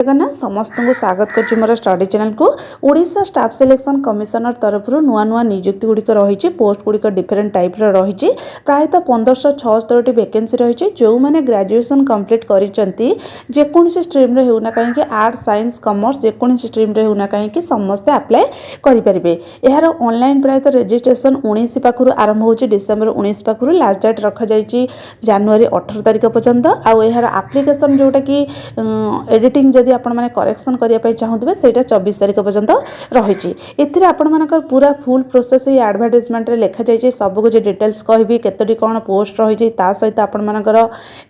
जगन्नाथ समस्त को स्वागत कर मोर स्टडी चैनल को ओडिशा स्टाफ सिलेक्शन कमिशनर तरफ नुआ नुआ नियुक्ति गुड़िक रही पोस्ट गुड़िक डिफरेंट टाइप रही प्रायतः 1576 वैकेंसी रही जो मैंने ग्रेजुएशन कंप्लीट करिसेंती जेकोसी स्ट्रीम रे होना कहीं आर्ट्स साइंस कॉमर्स जेकोसी स्ट्रीम रे होना कहीं समस्ते अप्लाई करेंगे। यार ऑनलाइन प्रायतः रजिस्ट्रेशन 19 पाखु आरंभ हो डिसेम्बर 19 पाखु लास्ट डेट रखा जाइए जनवरी 18 तारिख पर्यंत आउ यार एप्लिकेशन जोटा कि एडिटिंग जदि आपण माने करेक्शन करिया चाहूबे सेटा 24 तारिख पर्यंत रही एथिरे आपण मानकर पूरा फुल प्रोसेस ये एडवर्टाइजमेंट रे लिखा जाइए सब कुछ डिटेल्स कहबी केतोटी कौन पोस्ट रही ता सहित आपण मानकर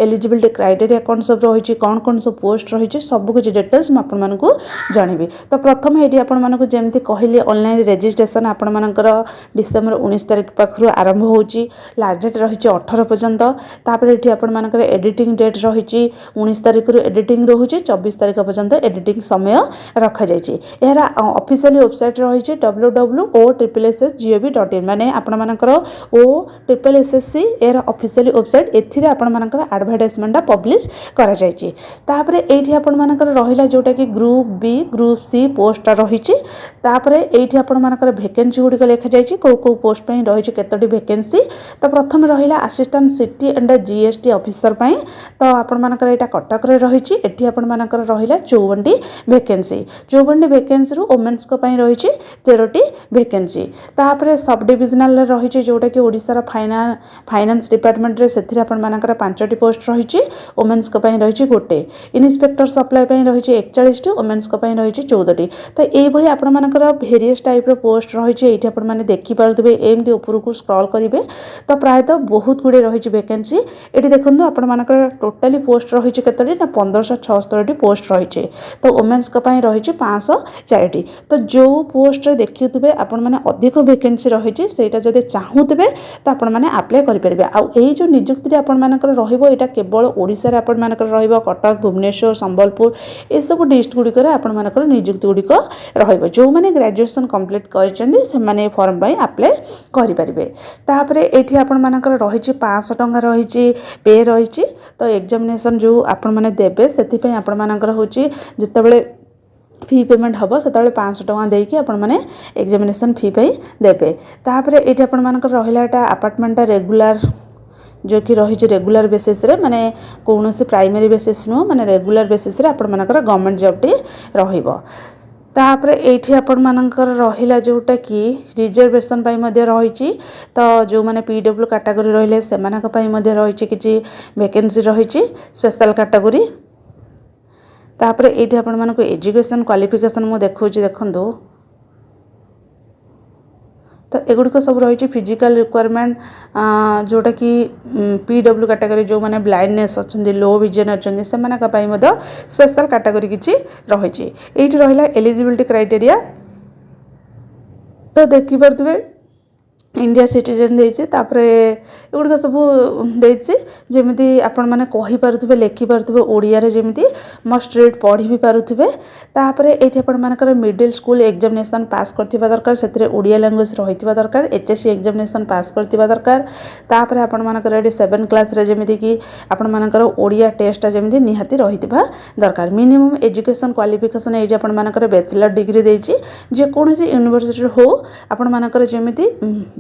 एलिजिबिलिटी क्राइटेरिया कौन सब रही कौन सब पोस्ट रही सब कुछ डिटेल्स आपण मानकु जानबी। तो प्रथम एडी आपण मानकु जेमती कहली ऑनलाइन रजिस्ट्रेशन आपण मानकर डिसेम्बर 19 तारिख पाखरु आरंभ होची लास्ट डेट रही 18 पर्यंत तापर एठी आपण मानकर एडिटिंग डेट रही 19 तारिख रु एडिटिंग रहुची 24 तारिख पर्यंत एडिटिंग समय रखा जाइए। यार ऑफिशियल वेबसाइट रही www.ossc.gov.in माने आपण मानकर OSSC यार ऑफिशियल वेबसाइट एथिरे आपण मानकर एडवर्टाइजमेंट पब्लिश करा जाइए। तापर एठी आपण मानकर रहिला जोटा कि group B group C post रही तापर एठी आपण मानकर वैकेंसी गुडिक लिखा जाइए को पोस्ट पई रही केतोटी वैकेंसी। तो प्रथम रहिला assistant city and GST officer पई तो आपण मानकर एटा कटक रे रही एठी आपण मानकर रहिला 54 वैकेंसी 54 वैकेंसी रु वुमेन्स को पई रही 13टी वैकेंसी। तापर सब डिविजनल रही जोटा कि ओडिसा रा फाइनेंस डिपार्टमेंट रे सेथिरे आपण मानकर 5टी पोस्ट रही वुमेन्स को पई रही गोटे इन्स्पेक्टर सप्लाई पई रही 41टी वुमेन्स को पई रही 14टी। तो एई भली आपण मानकर वेरियस टाइप रो पोस्ट रही एठी आपण माने देखि पारुतबे एमडी ऊपर को स्क्रॉल करिवे तो प्रायतः बहुत गुडे रही वैकेंसी एठी देखंतु आपण मानकर टोटली पोस्ट रही केतोटी ना 1576 पोस्ट रही तो वुमेन्स को पई रही 504टी। तो जो पोस्ट रे देखिथबे आपण माने अधिक वैकेंसी रही सेटा जदि चाहूतबे तो आपण माने अप्लाई करि परिबे। आ एई जो नियुक्ति आपण मानकर रहिबो एटा केवल ओडिसा रे आपण मानकर रहिबो कटक भुवनेश्वर संबलपुर ए सब डिस्ट्रिक्ट गुडी करे आपण मानकर नियुक्ति गुडी को रहिबो जो माने ग्रेजुएशन कंप्लीट करिसेंती से माने फॉर्म पई अप्लाई करि परिबे। तापर एठी आपण मानकर रही 500 टंका रही पे रही तो एग्जामिनेशन जो आपण माने देबे सेति पई आपण मानकर होची जितेबले फी पेमेंट हम से 500 टंका देकी आपण माने एग्जामिनेशन फी पे देबे। तापर एठी आपण मानकर रहिला एटा अपार्टमेंट रेगुलर जो कि रही रेगुलर बेसिस रे माने कौन से प्राइमरी बेसिस नु माने रेगुलर बेसिस रे आपण मानकर गवर्नमेंट जॉब टी रहिबो। तापर एठी आपण मानकर रहिला जोटा कि रिजर्वेशन पई मध्ये रही तो जो माने पीडब्ल्यू कैटेगरी रहिले सेमानक पई मध्ये रही किछि वैकेंसी रही स्पेशल कैटेगरी। तापर एठी आपण मानको एजुकेशन क्वालिफिकेशन मु देखौची देखंदो तो एगुड़िक सब रही फिजिकल रिक्वायरमेंट जोटा कि पीडब्ल्यू कैटेगरी जो माने ब्लाइंडनेस अच्छा लो विजन अच्छा से स्पेशल कैटेगरी किसी रही एठी रहिला एलिजिबिलिटी क्राइटेरिया तो देखि पारथुबे इंडिया सिटीजन देछि तापरे एगुड़िक सब देछि जेमिति आपण माने कहि पारुथबे लेखि पारुथबे ओडिया रे जेमिति मस्ट रीड पढ़ी भी पारुथबे। तापरे एठी आपण मानकर मिडिल स्कूल एग्जामिनेशन पास करथिबा दरकार सेथिरे ओडिया लैंग्वेज रहितबा दरकार एचएससी एग्जामिनेशन पास करथिबा दरकार। तापरे आपण मानकर एठी 7 क्लास रे जेमिति कि आपण मानकर ओडिया टेस्ट जेमिति निहाती रहितबा दरकार। मिनिमम एजुकेशन क्वालिफिकेशन एठी आपण मानकर बैचलर डिग्री देछि जे कोनोसी यूनिवर्सिटी हो आपण मानकर जेमिति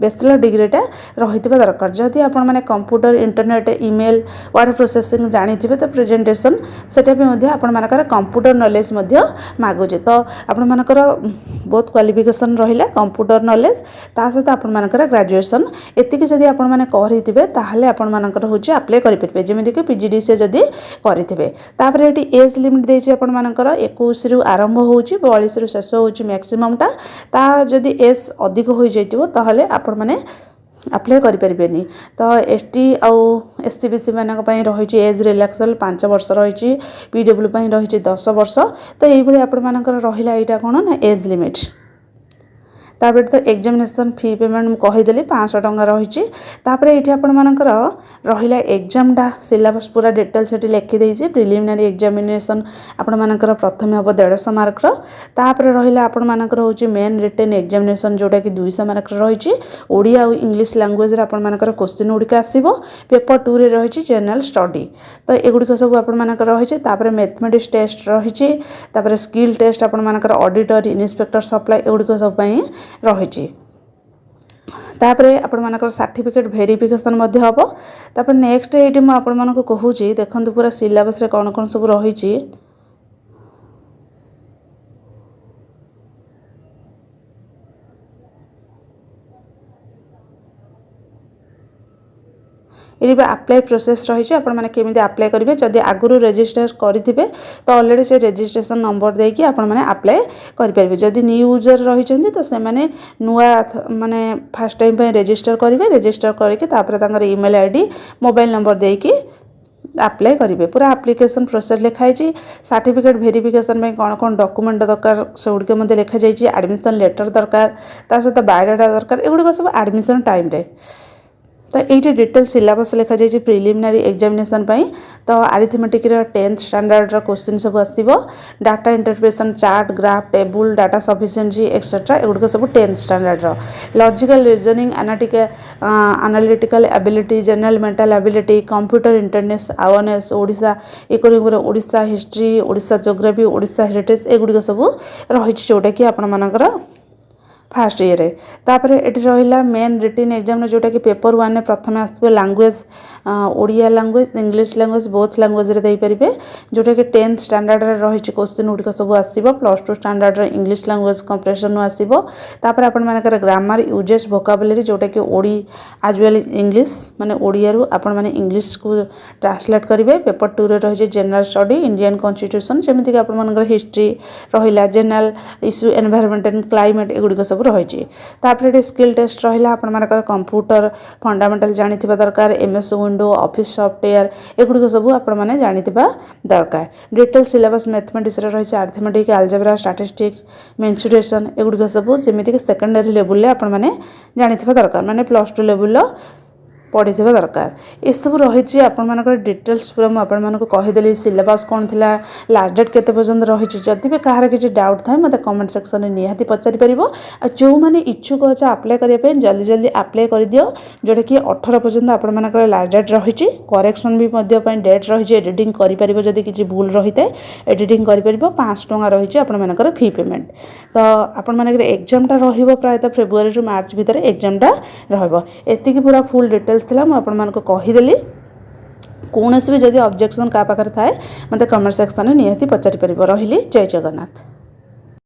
बैचलर डिग्रीटा रही दरकार। जदि आपण माने computer internet email word processing जानिथिबे तो प्रेजेंटेशन सेटा भी मध्ये आपण मानकर कंप्यूटर नॉलेज मध्ये मागुजे तो आपण मानकर बहुत क्वालिफिकेशन रहिला कंप्यूटर नॉलेज ता सहित आपण मानकर ग्रेजुएशन एतिके जदि आपण माने करिथिबे ताहाले आपण मानकर होची अप्लाई करि परबे जेमिति कि पीजीडीसी जदि करिथिबे। तापर एटी एज लिमिट देछि आपण मानकर 21 रु आरंभ होची 42 रु शेष होची मैक्सिमम ता जदि एज अधिक होई जैतिबो ताहाले आपण माने अप्लाई करि परिबेनी। तो एसटी आउ एससी बीसी मानक पई रही एज रिलैक्सेशन 5 वर्ष रही पीडब्ल्यू पई रही 10 वर्ष तो एई भली आपण मानकर रहिला एटा कोन ना एज लिमिट। तापर तो एग्जामिनेशन फी पेमेंट मु कहीदेली 500 टंका रही। तापर ये आपण मानकर रहा एग्जामटा सिलेबस पूरा डिटेल से लिखिदे प्रिलिमिनारी एग्जामिनेशन आपण मानकर प्रथम हम 150 मार्क तापर रहा आपण मानकर हूँ मेन रिटेन एग्जामिनेशन जोटा कि 200 मार्क रही। ओडिया और इंग्लिश लैंग्वेज रे आपण मानकर क्वेश्चन गुड़िक आसो। पेपर 2 रे रही जनरल स्टडी तो एगुड़िक सब आपण मानकर रही। तापर मैथमेटिक्स टेस्ट रही। तापर स्किल टेस्ट आपण मानकर ऑडिटर इन्स्पेक्टर सप्लाई एगुड़िक सब रही। तापरे आपण मानकर सर्टिफिकेट वेरिफिकेशन मध्य हम। तापर नेक्स्ट ये मुझे आपण मानक कहूँ देखो पूरा सिलेबस रे कौन कौन सब रही। ये अप्लाई प्रोसेस रही आपण मैंने केमी अप्लाई करेंगे जदि आगुरी रजिस्टर करेंगे तो ऑलरेडी से रजिस्ट्रेशन नंबर देकी आपण मैंने अप्लाई करेंगे। जदि न्यू यूजर रही तो से नुआ माने फास्ट टाइम पे रजिस्टर करेंगे। रजिस्टर करके ईमेल आईडी मोबाइल नंबर देकी अप्लाई करेंगे। पूरा एप्लिकेशन प्रोसेस लिखाई। सर्टिफिकेट वेरिफिकेशन में कौन कौन डॉक्यूमेंट दरकार से गुड़िक मध्य लिखा जाइए। एडमिशन लेटर दरकार ता सहित बायोडाटा दरकार एगुड़िक सब एडमिशन टाइम रे। तो ये डिटेल सिलेबस लिखा जाइए प्रिलिमिनारी एग्जामिनेशन तो अरिथमेटिक 10th स्टैंडर्ड क्वेश्चन सब आसो। Data interpretation chart graph table data sufficiency etcetera एगुड़िक सब 10th standard logical reasoning analytical ability general mental ability computer internet awareness Odisha economy Odisha history Odisha geography Odisha heritage एगुड़िक सब रही जोटा कि आपण मानकर फास्ट ईयर तापर ये रहा मेन रिटेन एग्जाम जोटा कि पेपर 1 ने प्रथम आसो language Odia language English language both language रे देपारे जोटा कि 10th स्टैंडर्ड रही क्वेश्चन गुड़िक सब आसो। +2 स्टैंडर्ड इंग्लिश लैंग्वेज कंप्रेशन आसो। तापर आपण मानकर ग्रामर यूजेस वोकाबुलरी जोटा कि ओडी एज वेल इंग्लिश माने ओडिया रु आपण माने इंग्लिश को ट्रांसलेट करेंगे। पेपर 2 रे रही जनरल स्टडी इंडियन कॉन्स्टिट्यूशन जमीक आपण मानकर हिस्ट्री रहा general issue environment and climate एगुड़िक सब रही। तापर स्किल टेस्ट रहा आपण मानकर कंप्यूटर फंडामेंटल जानिथिबा दरकार एमएस विंडो ऑफिस सॉफ्टवेयर एगुड़िक सब आपण माने जानिथिबा दरकार। डिटेल सिलेबस मैथमेटिक्स रही अरिथमेटिक अलजेब्रा स्टैटिस्टिक्स मेंसुरेशन एगुड़िक सब जमीक सेकेंडरी लेवल आपण माने जानिथिबा दरकार माने +2 लेवल पढ़ी दरकार। ये सब रही आपर डिटेल्स पूरा मुझे कहीदेली सिलेबस कौन थी लास्ट डेट केते पर्यंत रही। जदि भी कहार किसी डाउट थाए मत कमेंट सेक्शन में निहाती पचारि पारिबो। जो मैंने इच्छुक अच्छे अप्लाई करने जल्दी जल्दी अप्लाई कर दियो जोटा कि 18 पर्यंत आपर लास्ट डेट रही। करेक्शन भी डेट रही एडिटिंग कर जदि किसी भूल रही है एडिटिंग कर 500 टंका रही आपर फी पेमेंट। तो आपर एग्जामटा रही प्रायतः फेब्रुआरी टू मार्च भितर एग्जामटा रही पूरा फुल डिटेल्स थिला मु आपण मानको कहीदेली। कौन भी जदि ऑब्जेक्शन का पाखर थाए मते कमेंट सेक्शन में निहाती पचारि परिबो। रहिली जय जगन्नाथ।